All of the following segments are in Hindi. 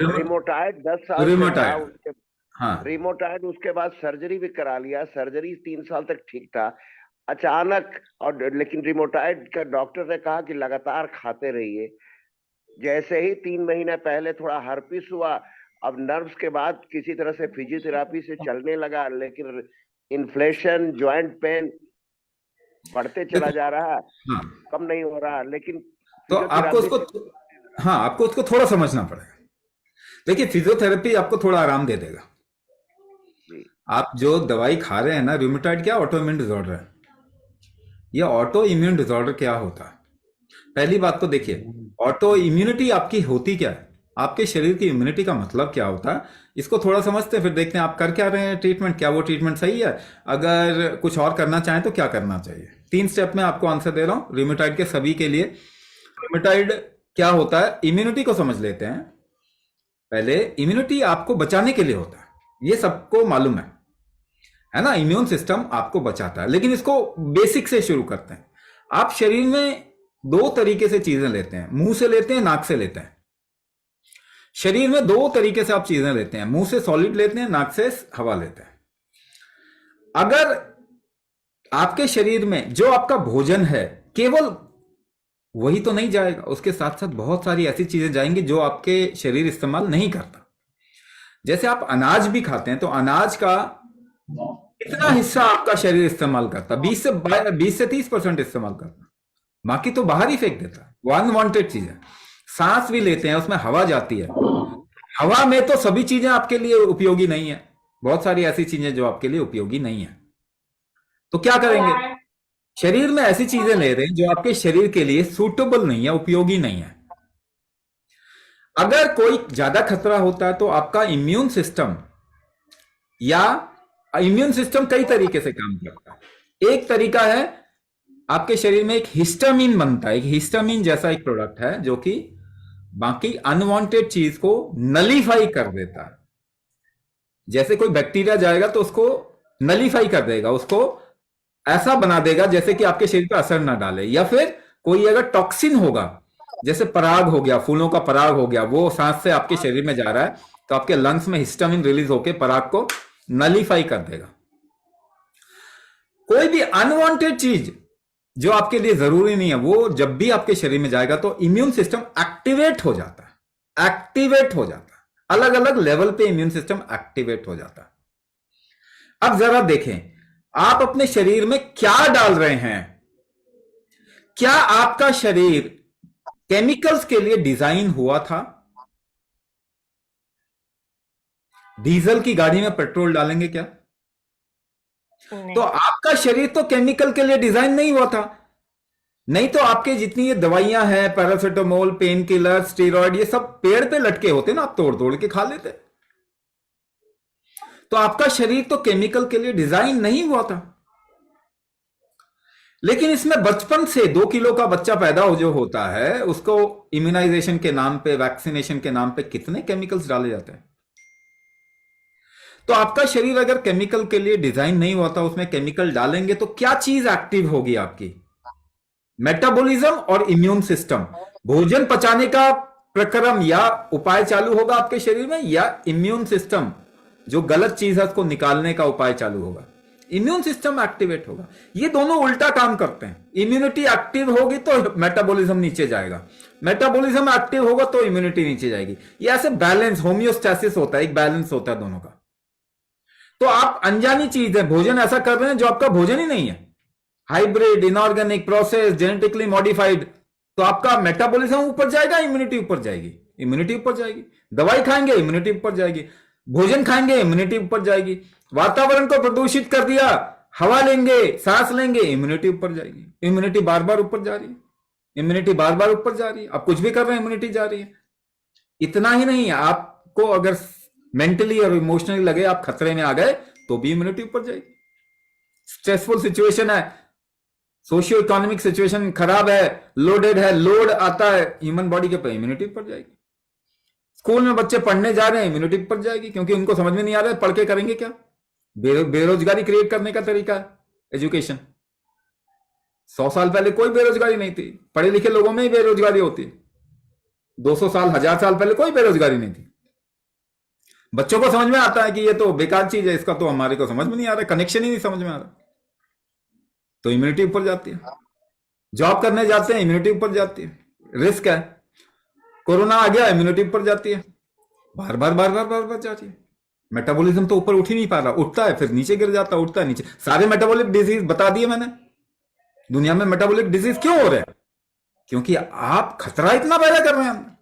रिमोटाइड 10 साल से था रिमोटाइड। उसके। हाँ। रिमोटाइड, उसके बाद सर्जरी भी करा लिया, सर्जरी 3 साल तक ठीक था। अचानक, और लेकिन रिमोटाइड का डॉक्टर ने कहा कि लगातार खाते रहिए। जैसे ही 3 महीने पहले थोड़ा हर्पिस हुआ, अब नर्व्स के बाद किसी तरह से फिजियोथेरापी से चलने लगा, लेकिन इन्फ्लेशन, जॉइंट पेन बढ़ते चला देखो। जा रहा है, हाँ। कम नहीं हो रहा, लेकिन तो आपको फिजियोथेरापी उसको, से। हाँ, आपको उसको थोड़ा समझना पड़ेगा। देखिए, फिजियोथेरेपी आपको थोड़ा आराम दे देगा। जी। आप जो दवाई खा रहे हैं ना, रूमेटॉइड क्या ऑटो इम्यून डिसऑर्डर है। ये ऑटो इम्यून डिसऑर्डर क्या होता है? पहली बात तो देखिए, ऑटो इम्यूनिटी आपकी होती क्या है? आपके शरीर की इम्यूनिटी का मतलब क्या होता है? इसको थोड़ा समझते हैं, फिर देखते हैं आप कर क्या रहे हैं ट्रीटमेंट, क्या वो ट्रीटमेंट सही है। अगर कुछ और करना चाहें तो क्या करना चाहिए। 3 स्टेप में आपको आंसर दे रहा हूं रूमेटॉइड के सभी के लिए। रूमेटॉइड क्या होता है, इम्यूनिटी को समझ लेते हैं। पहले इम्यूनिटी आपको बचाने के लिए होता है, ये सबको मालूम है ना। इम्यून सिस्टम आपको बचाता है, लेकिन इसको बेसिक से शुरू करते हैं। आप शरीर में दो तरीके से चीजें लेते हैं, मुंह से लेते हैं, नाक से लेते हैं। शरीर में दो तरीके से आप चीजें लेते हैं, मुंह से सॉलिड लेते हैं, नाक से हवा लेते हैं। अगर आपके शरीर में जो आपका भोजन है, केवल वही तो नहीं जाएगा, उसके साथ साथ बहुत सारी ऐसी चीजें जाएंगी जो आपके शरीर इस्तेमाल नहीं करता। जैसे आप अनाज भी खाते हैं, तो अनाज का कितना हिस्सा आपका शरीर इस्तेमाल करता? 20 से 30% इस्तेमाल करता। बाकी तो बाहर ही फेंक देता है, वो अनवांटेड चीज है। सांस भी लेते हैं, उसमें हवा जाती है। हवा में तो सभी चीजें आपके लिए उपयोगी नहीं है, बहुत सारी ऐसी चीजें जो आपके लिए उपयोगी नहीं है। तो क्या करेंगे? शरीर में ऐसी चीजें ले रहे हैं जो आपके शरीर के लिए सूटेबल नहीं है, उपयोगी नहीं है। अगर कोई ज्यादा खतरा होता है तो आपका इम्यून सिस्टम, या इम्यून सिस्टम कई तरीके से काम करता है। एक तरीका है, आपके शरीर में एक हिस्टामिन बनता है, एक हिस्टामिन जैसा एक प्रोडक्ट है जो कि बाकी अनवांटेड चीज को नलीफाई कर देता है। जैसे कोई बैक्टीरिया जाएगा तो उसको नलीफाई कर देगा, उसको ऐसा बना देगा जैसे कि आपके शरीर पर असर ना डाले। या फिर कोई अगर टॉक्सिन होगा, जैसे पराग हो गया, फूलों का पराग हो गया, वो सांस से आपके शरीर में जा रहा है, तो आपके लंग्स में हिस्टामिन रिलीज होकर पराग को नलीफाई कर देगा। कोई भी अनवांटेड चीज जो आपके लिए जरूरी नहीं है, वो जब भी आपके शरीर में जाएगा तो इम्यून सिस्टम एक्टिवेट हो जाता है, एक्टिवेट हो जाता है। अलग अलग लेवल पे इम्यून सिस्टम एक्टिवेट हो जाता है। अब जरा देखें, आप अपने शरीर में क्या डाल रहे हैं। क्या आपका शरीर केमिकल्स के लिए डिजाइन हुआ था? डीजल की गाड़ी में पेट्रोल डालेंगे क्या? तो नहीं। आपका शरीर तो केमिकल के लिए डिजाइन नहीं हुआ था। नहीं तो आपके जितनी ये दवाइयां हैं, पैरासिटामोल, पेन किलर, स्टेरॉइड, ये सब पेड़ पे लटके होते ना, आप तोड़ तोड़ के खा लेते। तो आपका शरीर तो केमिकल के लिए डिजाइन नहीं हुआ था। लेकिन इसमें बचपन से 2 किलो का बच्चा पैदा हो जो होता है, उसको इम्यूनाइजेशन के नाम पे, वैक्सीनेशन के नाम पे कितने केमिकल्स डाले जाते हैं। तो आपका शरीर अगर केमिकल के लिए डिजाइन नहीं हुआ था, उसमें केमिकल डालेंगे तो क्या चीज एक्टिव होगी आपकी? मेटाबॉलिज्म और इम्यून सिस्टम। भोजन पचाने का प्रक्रम या उपाय चालू होगा आपके शरीर में, या इम्यून सिस्टम जो गलत चीज है उसको निकालने का उपाय चालू होगा। इम्यून सिस्टम एक्टिवेट होगा। ये दोनों उल्टा काम करते हैं। इम्यूनिटी एक्टिव होगी तो मेटाबॉलिज्म नीचे जाएगा, मेटाबॉलिज्म एक्टिव होगा तो इम्यूनिटी नीचे जाएगी। ये ऐसे बैलेंस, होमियोस्टेसिस होता है, एक बैलेंस होता है दोनों का। तो आप अनजानी चीज है, भोजन ऐसा कर रहे हैं जो आपका भोजन ही नहीं है, hybrid, inorganic, process, genetically modified. तो आपका मेटाबॉलिज्म ऊपर जाएगा, इम्यूनिटी ऊपर जाएगी, इम्यूनिटी ऊपर जाएगी। दवाई खाएंगे, इम्यूनिटी ऊपर जाएगी। भोजन खाएंगे, इम्यूनिटी ऊपर जाएगी। वातावरण को प्रदूषित कर दिया, हवा लेंगे, सांस लेंगे, इम्यूनिटी ऊपर जाएगी। इम्यूनिटी बार बार ऊपर जा रही है, इम्यूनिटी बार बार ऊपर जा रही है। आप कुछ भी कर रहे हैं, इम्यूनिटी जा रही है। इतना ही नहीं, आपको अगर मेंटली और इमोशनली लगे आप खतरे में आ गए, तो भी इम्यूनिटी ऊपर जाएगी। स्ट्रेसफुल सिचुएशन है, सोशियो इकोनॉमिक सिचुएशन खराब है, लोडेड है, लोड आता है ह्यूमन बॉडी के ऊपर, इम्यूनिटी ऊपर जाएगी। स्कूल में बच्चे पढ़ने जा रहे हैं, इम्यूनिटी ऊपर जाएगी, क्योंकि उनको समझ में नहीं आ रहा है पढ़ के करेंगे क्या। बेरोजगारी क्रिएट करने का तरीका है एजुकेशन। 100 साल पहले कोई बेरोजगारी नहीं थी, पढ़े लिखे लोगों में ही बेरोजगारी होती। 200 साल, 1000 साल पहले कोई बेरोजगारी नहीं थी। बच्चों को समझ में आता है कि ये तो बेकार चीज है, इसका तो हमारे को समझ में नहीं आ रहा, कनेक्शन ही नहीं समझ में आ रहा, तो इम्यूनिटी ऊपर जाती है। जॉब करने जाते हैं, इम्यूनिटी ऊपर जाती है, रिस्क है। कोरोना आ गया, इम्यूनिटी ऊपर जाती है, बार बार बार बार बार बार जाती है। मेटाबॉलिज्म तो ऊपर उठ ही नहीं पा रहा, उठता है फिर नीचे गिर जाता है, उठता है नीचे। सारे मेटाबॉलिक डिजीज बता दिए मैंने। दुनिया में मेटाबॉलिक डिजीज क्यों हो रहे हैं? क्योंकि आप खतरा इतना पैदा कर रहे हैं अंदर।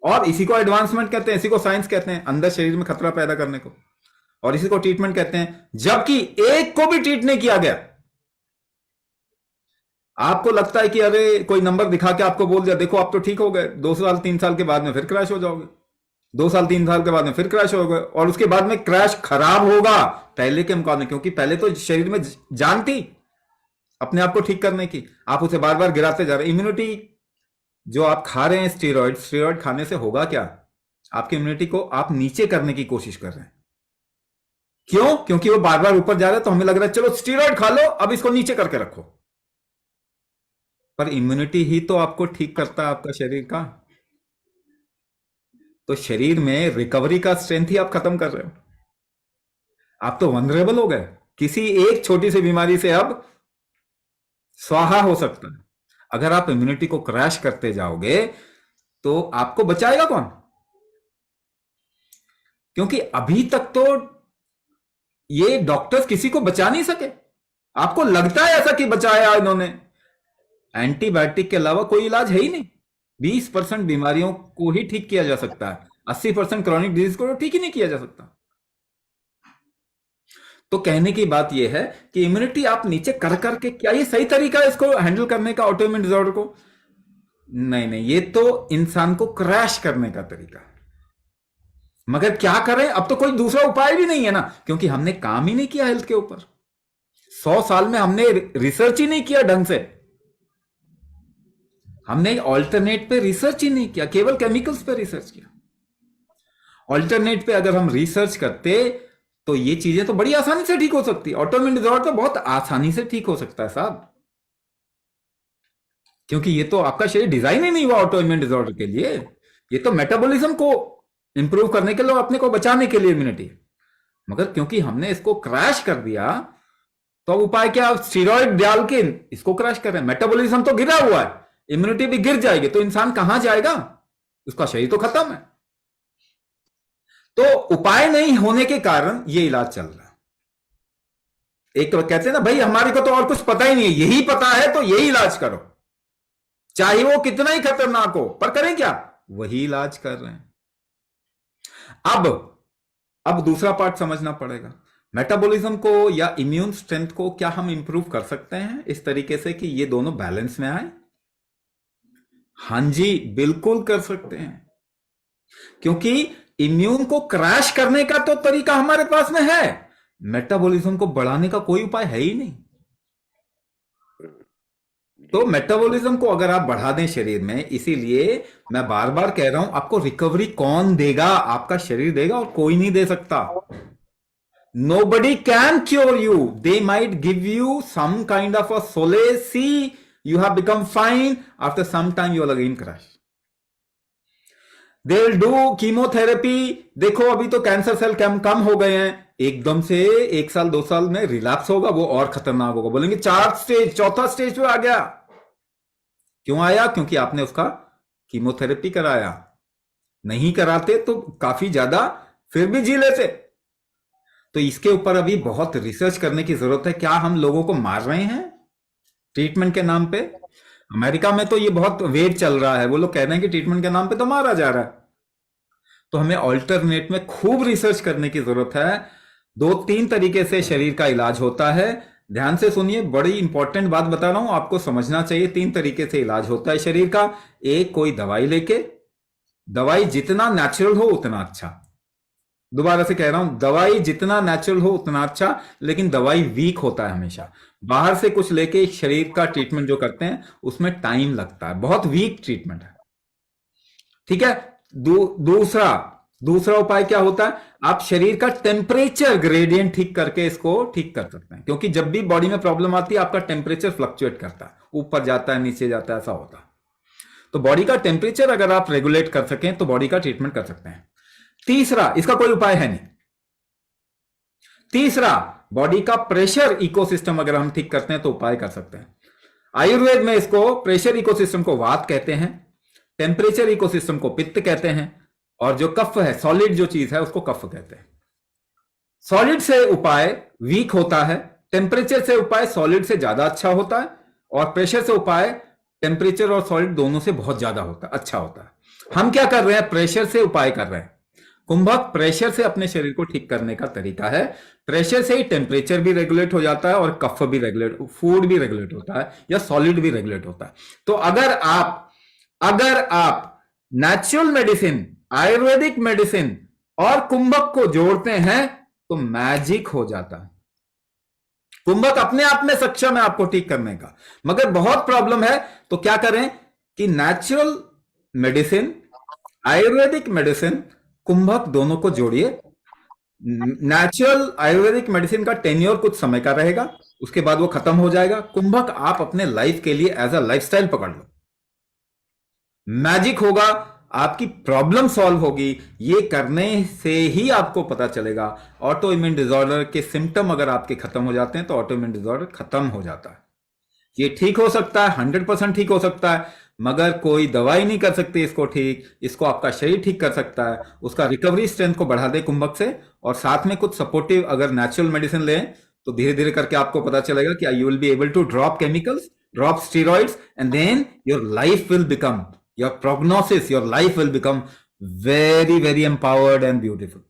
और इसी को एडवांसमेंट कहते हैं, इसी को साइंस कहते हैं, अंदर शरीर में खतरा पैदा करने को। और इसी को ट्रीटमेंट कहते हैं, जबकि एक को भी ट्रीट नहीं किया गया। आपको लगता है कि अरे कोई नंबर दिखा के आपको बोल दिया देखो आप तो ठीक हो गए, 2 साल 3 साल के बाद में फिर क्रैश हो जाओगे, 2 साल 3 साल के बाद में फिर क्रैश हो गए, और उसके बाद में क्रैश खराब होगा पहले के मुकाबले, क्योंकि पहले तो शरीर में जान थी अपने आप को ठीक करने की, आप उसे बार बार गिराते जा रहे। इम्यूनिटी जो आप खा रहे हैं स्टेरॉइड, स्टेरॉइड खाने से होगा क्या? आपकी इम्यूनिटी को आप नीचे करने की कोशिश कर रहे हैं। क्यों? क्योंकि वो बार बार ऊपर जा रहा है, तो हमें लग रहा है चलो स्टेरॉइड खा लो, अब इसको नीचे करके रखो। पर इम्यूनिटी ही तो आपको ठीक करता है आपका शरीर का। तो शरीर में रिकवरी का स्ट्रेंथ ही आप खत्म कर रहे हो। आप तो वनरेबल हो गए, किसी एक छोटी सी बीमारी से अब स्वाहा हो सकता है। अगर आप इम्यूनिटी को क्रैश करते जाओगे तो आपको बचाएगा कौन? क्योंकि अभी तक तो ये डॉक्टर्स किसी को बचा नहीं सके। आपको लगता है ऐसा कि बचाया इन्होंने? एंटीबायोटिक के अलावा कोई इलाज है ही नहीं। 20% बीमारियों को ही ठीक किया जा सकता है, 80% क्रॉनिक डिजीज को तो ठीक ही नहीं किया जा सकता। तो कहने की बात यह है कि इम्यूनिटी आप नीचे कर करके, क्या ये सही तरीका है इसको हैंडल करने का, ऑटोइम्यून डिसऑर्डर को? नहीं नहीं, ये तो इंसान को क्रैश करने का तरीका है। मगर क्या करें, अब तो कोई दूसरा उपाय भी नहीं है ना, क्योंकि हमने काम ही नहीं किया हेल्थ के ऊपर। 100 साल में हमने रिसर्च ही नहीं किया ढंग से, हमने ऑल्टरनेट पे रिसर्च ही नहीं किया, केवल केमिकल्स पे रिसर्च किया। ऑल्टरनेट पे अगर हम रिसर्च करते तो ये चीजें तो बड़ी आसानी से ठीक हो सकती है। ऑटोइम्यून डिसऑर्डर तो बहुत आसानी से ठीक हो सकता है साहब, क्योंकि ये तो आपका शरीर डिजाइन ही नहीं हुआ ऑटोइम्यून डिसऑर्डर के लिए। ये तो मेटाबॉलिज्म को इंप्रूव करने के लिए, अपने को बचाने के लिए इम्यूनिटी। मगर क्योंकि हमने इसको क्रैश कर दिया, तो अब उपाय क्या? स्टीरॉइड डाल के इसको क्रैश कर रहे हैं। मेटाबॉलिज्म तो गिरा हुआ है, इम्यूनिटी भी गिर जाएगी, तो इंसान कहां जाएगा? उसका शरीर तो खत्म है। तो उपाय नहीं होने के कारण ये इलाज चल रहा है। एक तो कहते हैं ना भाई हमारे को तो और कुछ पता ही नहीं है, यही पता है तो यही इलाज करो, चाहे वो कितना ही खतरनाक हो, पर करें क्या? वही इलाज कर रहे हैं। अब दूसरा पार्ट समझना पड़ेगा। मेटाबॉलिज्म को या इम्यून स्ट्रेंथ को क्या हम इंप्रूव कर सकते हैं इस तरीके से कि ये दोनों बैलेंस में आए? हां जी, बिल्कुल कर सकते हैं, क्योंकि इम्यून को क्रैश करने का तो तरीका हमारे पास में है, मेटाबॉलिज्म को बढ़ाने का कोई उपाय है ही नहीं। तो मेटाबॉलिज्म को अगर आप बढ़ा दें शरीर में, इसीलिए मैं बार बार कह रहा हूं, आपको रिकवरी कौन देगा? आपका शरीर देगा, और कोई नहीं दे सकता। Nobody can cure you. They might give you some kind of a solace. See, you have become fine. After some time, you will again crash. They will do chemotherapy. देखो अभी तो कैंसर सेल कम हो गए हैं, एकदम से 1 साल 2 साल में रिलैप्स होगा, वो और खतरनाक होगा। बोलेंगे 4 स्टेज पे आ गया। क्यों आया? क्योंकि आपने उसका कीमोथेरेपी कराया। नहीं कराते तो काफी ज्यादा फिर भी जी लेते। तो इसके ऊपर अभी बहुत रिसर्च करने की जरूरत है। क्या हम लोगों को मार रहे हैं ट्रीटमेंट के नाम पे? अमेरिका में तो ये बहुत वेट चल रहा है, वो लोग कह रहे हैं कि ट्रीटमेंट के नाम पे तो मारा जा रहा है। तो हमें ऑल्टरनेट में खूब रिसर्च करने की जरूरत है। 2-3 तरीके से शरीर का इलाज होता है। ध्यान से सुनिए, बड़ी इंपॉर्टेंट बात बता रहा हूं, आपको समझना चाहिए। 3 तरीके से इलाज होता है शरीर का। एक, कोई दवाई लेके, दवाई जितना नेचुरल हो उतना अच्छा। दोबारा से कह रहा हूं, दवाई जितना नेचुरल हो उतना अच्छा, लेकिन दवाई वीक होता है हमेशा। बाहर से कुछ लेके शरीर का ट्रीटमेंट जो करते हैं उसमें टाइम लगता है, बहुत वीक ट्रीटमेंट है। ठीक है। दूसरा उपाय क्या होता है? आप शरीर का टेम्परेचर ग्रेडियंट ठीक करके इसको ठीक कर सकते हैं, क्योंकि जब भी बॉडी में प्रॉब्लम आती है आपका टेम्परेचर फ्लक्चुएट करता है, ऊपर जाता है नीचे जाता है, ऐसा होता है। तो बॉडी का टेम्परेचर अगर आप रेगुलेट कर सकें तो बॉडी का ट्रीटमेंट कर सकते हैं। तीसरा, इसका कोई उपाय है नहीं। तीसरा, बॉडी का प्रेशर इकोसिस्टम अगर हम ठीक करते हैं तो उपाय कर सकते हैं। आयुर्वेद में इसको प्रेशर इकोसिस्टम को वात कहते हैं, टेम्परेचर इकोसिस्टम को पित्त कहते हैं, और जो कफ है, सॉलिड जो चीज है, उसको कफ कहते हैं। सॉलिड से उपाय वीक होता है, टेम्परेचर से उपाय सॉलिड से ज्यादा अच्छा होता है, और प्रेशर से उपाय टेम्परेचर और सॉलिड दोनों से बहुत ज्यादा होता है, अच्छा होता है। हम क्या कर रहे हैं? प्रेशर से उपाय कर रहे हैं। कुंभक प्रेशर से अपने शरीर को ठीक करने का तरीका है। प्रेशर से ही टेम्परेचर भी रेगुलेट हो जाता है, और कफ भी रेगुलेट, फूड भी रेगुलेट होता है, या सॉलिड भी रेगुलेट होता है। तो अगर आप नेचुरल मेडिसिन, आयुर्वेदिक मेडिसिन और कुंभक को जोड़ते हैं तो मैजिक हो जाता है। कुंभक अपने आप में सक्षम है आपको ठीक करने का, मगर बहुत प्रॉब्लम है। तो क्या करें कि नेचुरल मेडिसिन, आयुर्वेदिक मेडिसिन, कुंभक दोनों को जोड़िए। नेचुरल आयुर्वेदिक मेडिसिन का टेन्योर कुछ समय का रहेगा, उसके बाद वो खत्म हो जाएगा। कुंभक आप अपने लाइफ के लिए एज अ लाइफस्टाइल पकड़ लो, मैजिक होगा, आपकी प्रॉब्लम सॉल्व होगी। ये करने से ही आपको पता चलेगा। ऑटो इम्यून डिसऑर्डर के सिम्टम अगर आपके खत्म हो जाते हैं तो ऑटो इम्यून डिसऑर्डर खत्म हो जाता है। ये ठीक हो सकता है, 100% ठीक हो सकता है, मगर कोई दवाई नहीं कर सकती इसको ठीक। इसको आपका शरीर ठीक कर सकता है, उसका रिकवरी स्ट्रेंथ को बढ़ा दे कुंभक से, और साथ में कुछ सपोर्टिव अगर नेचुरल मेडिसिन लें तो धीरे धीरे करके आपको पता चलेगा कि you will be able to drop chemicals, drop steroids, and then your life will become, your prognosis, your life will become very, very empowered and beautiful.